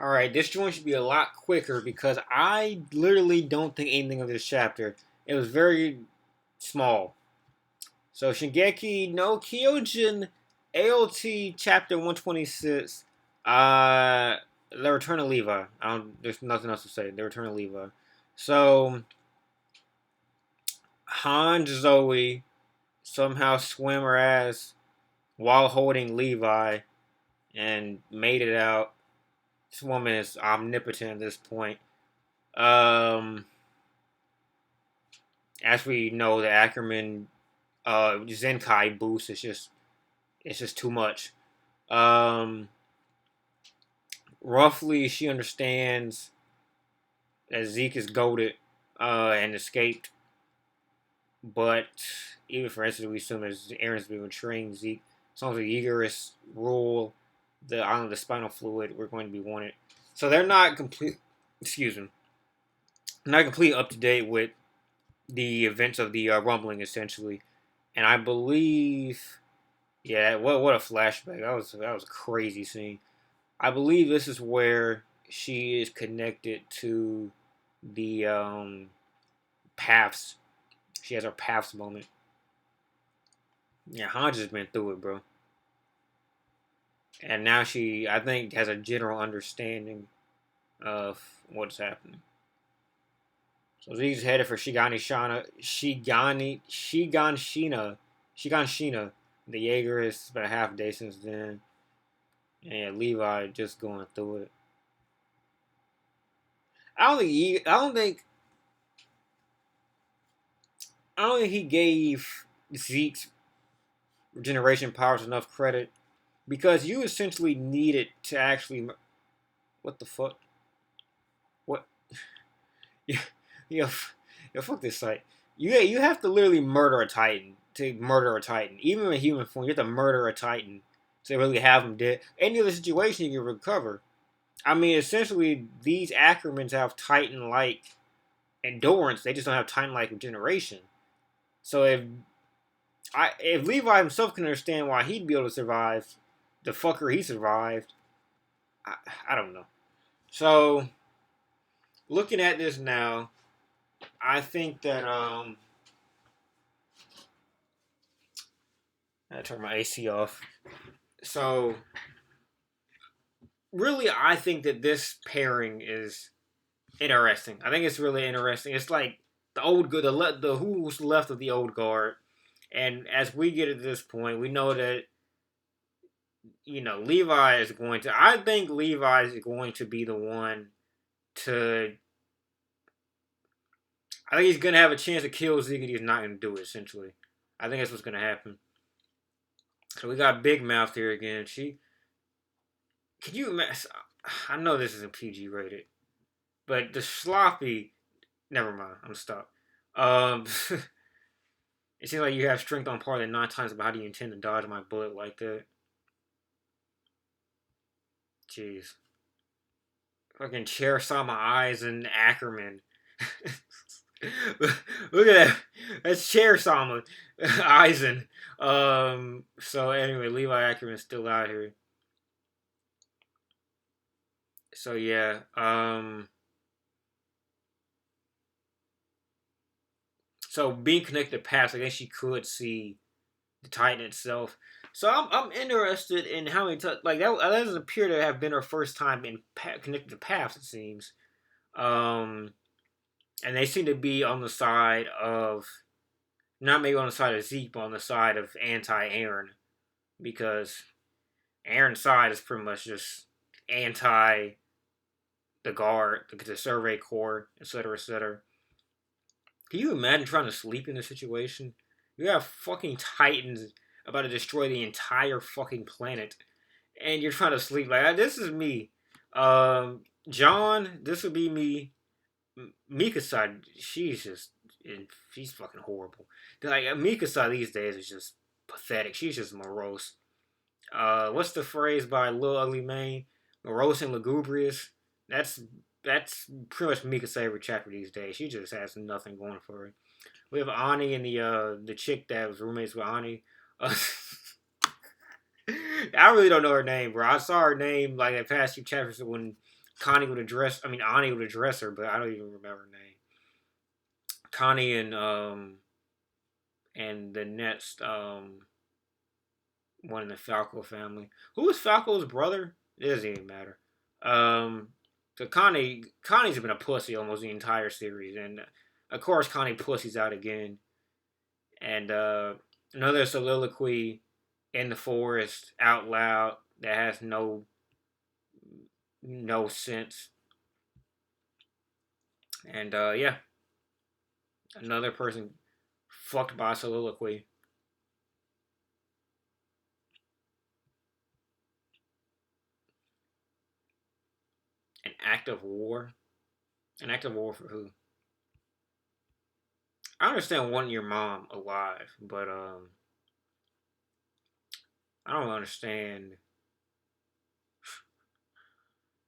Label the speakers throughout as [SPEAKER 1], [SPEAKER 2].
[SPEAKER 1] Alright, this joint should be a lot quicker because I literally don't think anything of this chapter. It was very small. So Shingeki no Kyojin AoT chapter 126. The Return of Levi. There's nothing else to say. The Return of Levi. So Han Zoe somehow swam her ass while holding Levi and made it out. This woman is omnipotent at this point. Um, as we know, the Ackerman Zenkai boost is just too much. Um, roughly, she understands that Zeke is goaded and escaped, but even for instance, we assume that Aaron's been betraying Zeke. As long as the Eagerists rule the island of the spinal fluid, we're going to be wanted. So they're not complete. Excuse me, not completely up to date with the events of the rumbling, essentially. And I believe, yeah, what a flashback. That was a crazy scene. I believe this is where she is connected to the paths. She has her paths moment. Yeah, Han just been through it, bro. And now she, I think, has a general understanding of what's happening. So Zeke's headed for Shiganshina. The Jaeger is about a half day since then. And yeah, Levi just going through it. I don't think he gave Zeke's regeneration powers enough credit because you essentially need it to actually. What the fuck? What? Yeah, yeah, yeah. Fuck this site. You have to literally murder a Titan to murder a Titan. Even in human form, you have to murder a Titan to really have him dead. Any other situation you can recover. I mean, essentially, these Ackermans have Titan-like endurance. They just don't have Titan-like regeneration. So if Levi himself can understand why he'd be able to survive the fucker he survived, I don't know. So looking at this now, I think that I turn my AC off. So really, I think that this pairing is interesting. I think it's really interesting. It's like the old good, the who's left of the old guard, and as we get to this point, we know that Levi is going to. I think Levi is going to be the one to. I think he's going to have a chance to kill Zeke, and he's not going to do it. Essentially, I think that's what's going to happen. So we got Big Mouth here again. Can you imagine? I know this isn't PG rated, but the sloppy. Never mind. I'm gonna stop. Um, it seems like you have strength on par than 9 times, but how do you intend to dodge my bullet like that? Jeez. Fucking chair saw my eyes and Ackerman. Look at that. That's Chair Sama Eisen. So anyway, Levi Ackerman's still out here. So yeah. So being connected to past, I guess she could see the Titan itself. So I'm interested in how many like that doesn't appear to have been her first time in connected to paths. It seems. And they seem to be on the side of, not maybe on the side of Zeke, but on the side of anti-Aaron, because Aaron's side is pretty much just anti the guard, the survey corps, etc., etc. Can you imagine trying to sleep in this situation? You have fucking Titans about to destroy the entire fucking planet, and you're trying to sleep. Like, this is me. John, this would be me. Mikasa, she's fucking horrible. Like, Mikasa these days is just pathetic. She's just morose. What's the phrase by Lil Ugly Mane? Morose and lugubrious. That's pretty much Mika's every chapter these days. She just has nothing going for her. We have Ani and the chick that was roommates with Ani. I really don't know her name, bro. I saw her name like the past few chapters when Connie would address. I mean, Ani would address her, but I don't even remember her name. Connie and the next one in the Falco family. Who was Falco's brother? It doesn't even matter. So Connie's been a pussy almost the entire series, and of course Connie pussies out again. And another soliloquy in the forest out loud that has no sense. And yeah, another person fucked by a soliloquy. An act of war. An act of war for who? I understand wanting your mom alive, but I don't understand.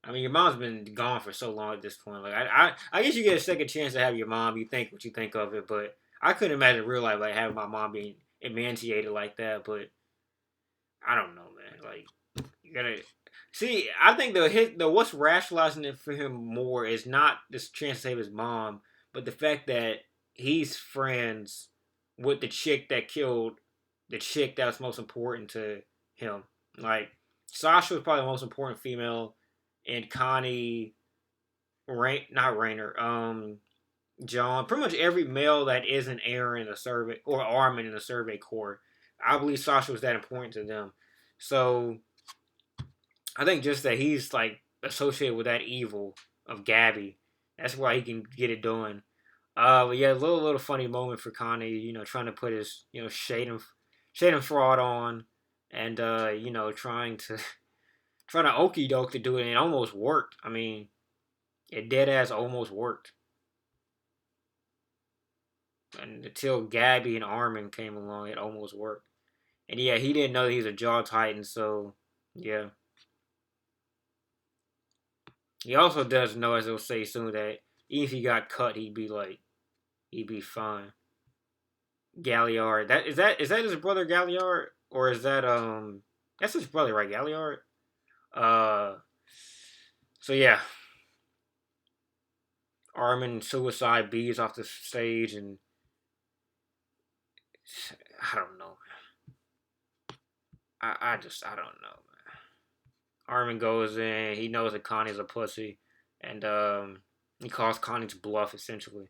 [SPEAKER 1] I mean, your mom's been gone for so long at this point. Like, I guess you get a second chance to have your mom. You think what you think of it, but I couldn't imagine real life like having my mom being emancipated like that. But I don't know, man. Like, you gotta see. I think the what's rationalizing it for him more is not this chance to save his mom, but the fact that he's friends with the chick that killed the chick that was most important to him. Like, Sasha was probably the most important female, and Connie, not Rainer, John, pretty much every male that isn't Aaron in the survey or Armin in the survey corps. I believe Sasha was that important to them. So I think just that he's like associated with that evil of Gabby. That's why he can get it done. But yeah, a little funny moment for Connie, trying to put his, shade and fraud on, and trying to okey doke to do it, and it almost worked. I mean, it dead ass almost worked. And until Gabby and Armin came along, it almost worked. And yeah, he didn't know that he was a Jaw Titan, so yeah. He also does know, as he'll say soon, that even if he got cut, he'd be fine. Galliard, that his brother Galliard, or is that's his brother, right? Galliard. Uh, so yeah, Armin suicide bees off the stage, and I don't know. I don't know, man. Armin goes in. He knows that Connie's a pussy, and he calls Connie's bluff essentially.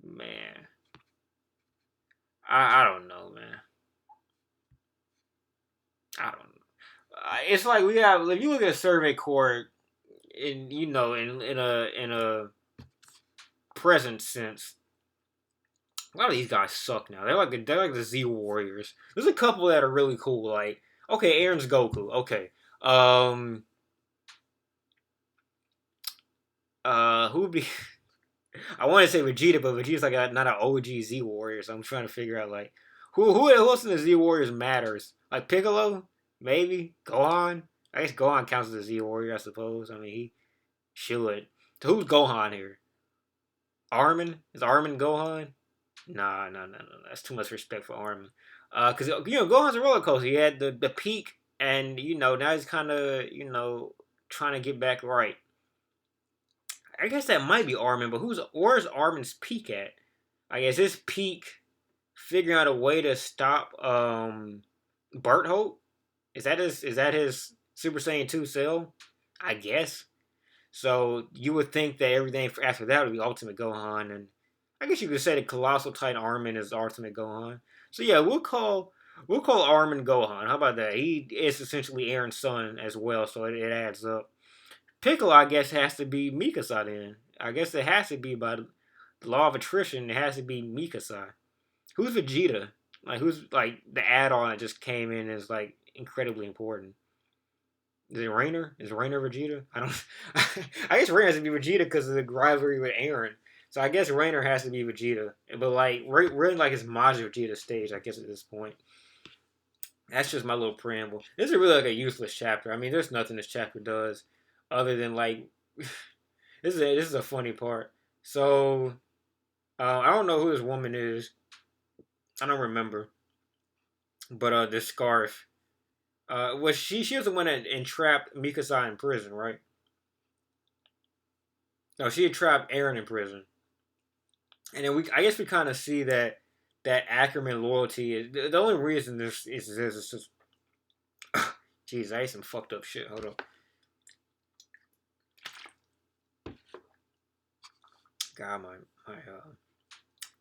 [SPEAKER 1] Man, I don't know, man. I don't know. It's like we have. If you look at a survey corps, in a present sense, a lot of these guys suck now. They're like the Z Warriors. There's a couple that are really cool. Like, okay, Aaron's Goku. Okay, who would be? I want to say Vegeta, but Vegeta's like not an OG Z Warrior. So I'm trying to figure out like who else in the Z Warriors matters. Like Piccolo, maybe Gohan. I guess Gohan counts as a Z Warrior, I suppose. I mean, he should. So who's Gohan here? Armin? Is Armin Gohan? Nah, no. That's too much respect for Armin. Because Gohan's a roller coaster. He had the peak, and now he's kind of trying to get back right. I guess that might be Armin, but where's Armin's peak at? I guess his peak figuring out a way to stop Bert Hope. Is that his Super Saiyan 2 cell? I guess. So you would think that everything after that would be Ultimate Gohan, and I guess you could say the Colossal Titan Armin is Ultimate Gohan. So yeah, we'll call Armin Gohan. How about that? He is essentially Aaron's son as well, so it adds up. Piccolo, I guess, has to be Mikasa then. I guess it has to be by the law of attrition. It has to be Mikasa. Who's Vegeta? Like who's like the add-on that just came in is like incredibly important. Is it Rainer? Is Rainer Vegeta? I don't. I guess Rainer has to be Vegeta because of the rivalry with Aaron. So I guess Rainer has to be Vegeta. But like we're in like his Majin Vegeta stage, I guess at this point. That's just my little preamble. This is really like a useless chapter. I mean, there's nothing this chapter does other than like this is a funny part. So I don't know who this woman is. I don't remember. But this scarf. Was she was the one that entrapped Mikasa in prison, right? No, she had trapped Aaron in prison, and then I guess we kind of see that Ackerman loyalty is the only reason this is just. Jeez, I ate some fucked up shit. Hold on. God, my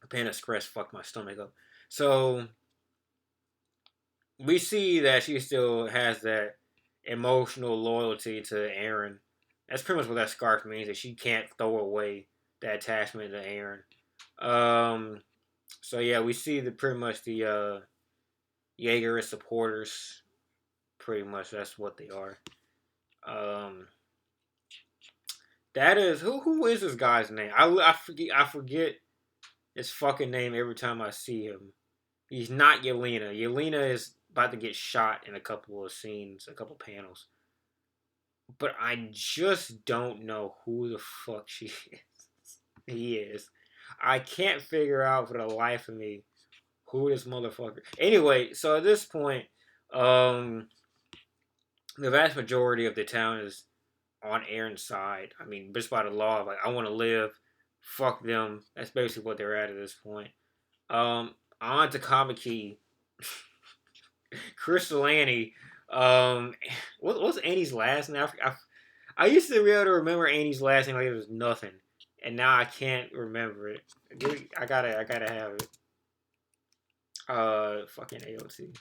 [SPEAKER 1] Panda Express fucked my stomach up. So we see that she still has that emotional loyalty to Aaron. That's pretty much what that scarf means. That she can't throw away that attachment to Aaron. Um. So yeah, we see the pretty much the Jaeger supporters. Pretty much that's what they are. Um. That is who is this guy's name? I forget his fucking name every time I see him. He's not Yelena. Yelena is about to get shot in a couple of scenes, a couple panels. But I just don't know who the fuck he is. I can't figure out for the life of me who this motherfucker. Anyway, so at this point, um, the vast majority of the town is on Aaron's side. I mean, just by the law, like I want to live. Fuck them. That's basically what they're at this point. On to Kamiki. Crystal Annie. What's Annie's last name? I used to be able to remember Annie's last name like it was nothing, and now I can't remember it. I gotta have it. Fucking AoT.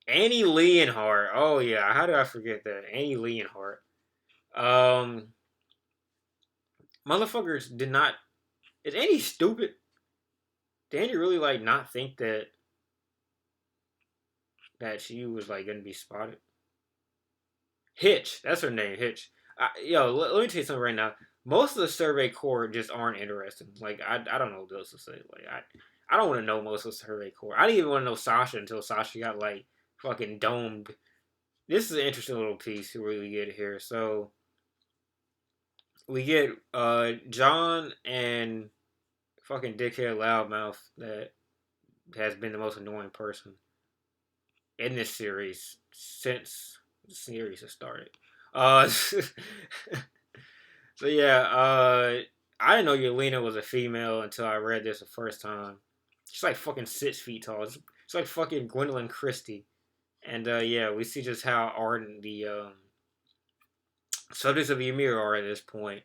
[SPEAKER 1] Annie Leonhardt. Oh yeah, how did I forget that? Annie Leonhardt. Um, Motherfuckers did not. Is Annie stupid? Did Annie really like not think that she was like gonna be spotted? Hitch, that's her name, Hitch. Let me tell you something right now. Most of the Survey Corps just aren't interesting. Like I don't know what else to say. Like I don't want to know most of the Survey Corps. I didn't even want to know Sasha until Sasha got like fucking domed. This is an interesting little piece to really get here. So we get John and fucking dickhead loudmouth that has been the most annoying person in this series since the series has started. So yeah, I didn't know Yelena was a female until I read this the first time. She's like fucking 6 feet tall. It's like fucking Gwendolyn Christie. And yeah, we see just how ardent the subjects of Ymir are at this point.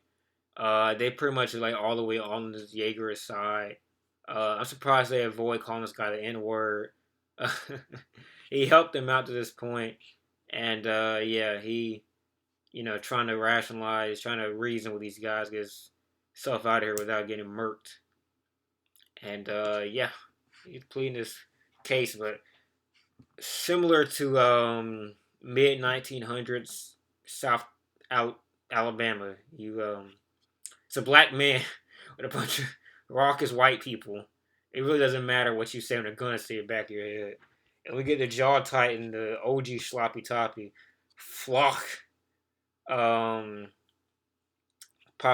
[SPEAKER 1] They pretty much like all the way on the Jaeger's side. I'm surprised they avoid calling this guy the N word. He helped them out to this point, and yeah, he, trying to rationalize, trying to reason with these guys, get himself out of here without getting murked. And yeah, he's pleading this case, but similar to mid 1900s South Alabama, it's a black man with a bunch of raucous white people. It really doesn't matter what you say when they're gonna say it back of your head. And we get the Jaw Titan, the OG Sloppy Toppy, Flock, pop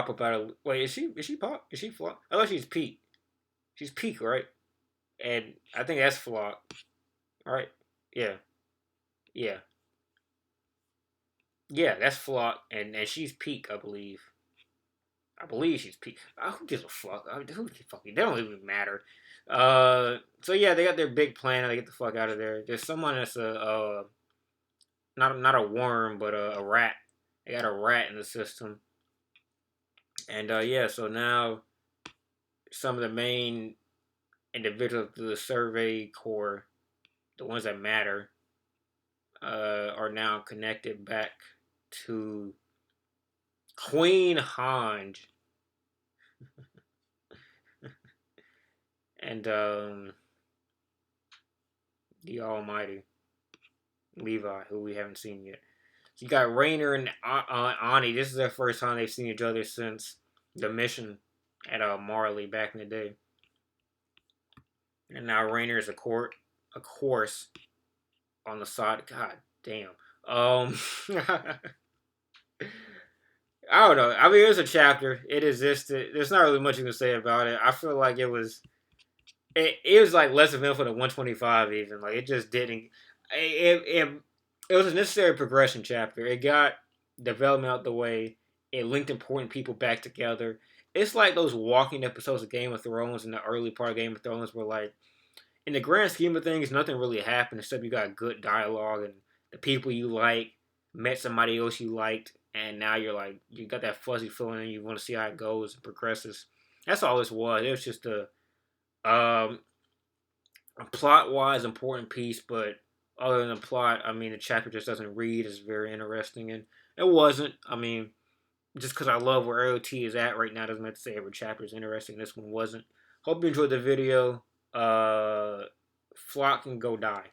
[SPEAKER 1] up out of. Wait, is she Pop? Is she Flock? I thought she's Peak. She's Peak, right? And I think that's Flock, right? Yeah, yeah, yeah. That's Flock, and she's Peak, I believe. I believe she's Peak. Who gives a fuck? I mean, who fucking? They don't even matter. So yeah, they got their big plan. And they get the fuck out of there. There's someone that's not a worm, but a rat. They got a rat in the system, and yeah. So now some of the main individuals of the Survey Corps, the ones that matter, are now connected back to Queen Hanj. And the Almighty Levi, who we haven't seen yet. So you got Rainer and Ani. This is their first time they've seen each other since the mission at Marley back in the day. And now Rainer is a course on the side. God damn. I don't know. I mean, it was a chapter. It existed. There's not really much you can say about it. I feel like it was like less eventful than 125 even. Like it just didn't. It was a necessary progression chapter. It got development out the way. It linked important people back together. It's like those walking episodes of Game of Thrones in the early part of Game of Thrones where, like, in the grand scheme of things, nothing really happened except you got good dialogue and the people you like met somebody else you liked, and now you're like, you got that fuzzy feeling and you want to see how it goes and progresses. That's all this was. It was just um, a plot wise important piece, but other than the plot, I mean, the chapter just doesn't read as very interesting, and it wasn't. I mean, just because I love where AoT is at right now doesn't mean to say every chapter is interesting. This one wasn't. Hope you enjoyed the video. Flock can go die.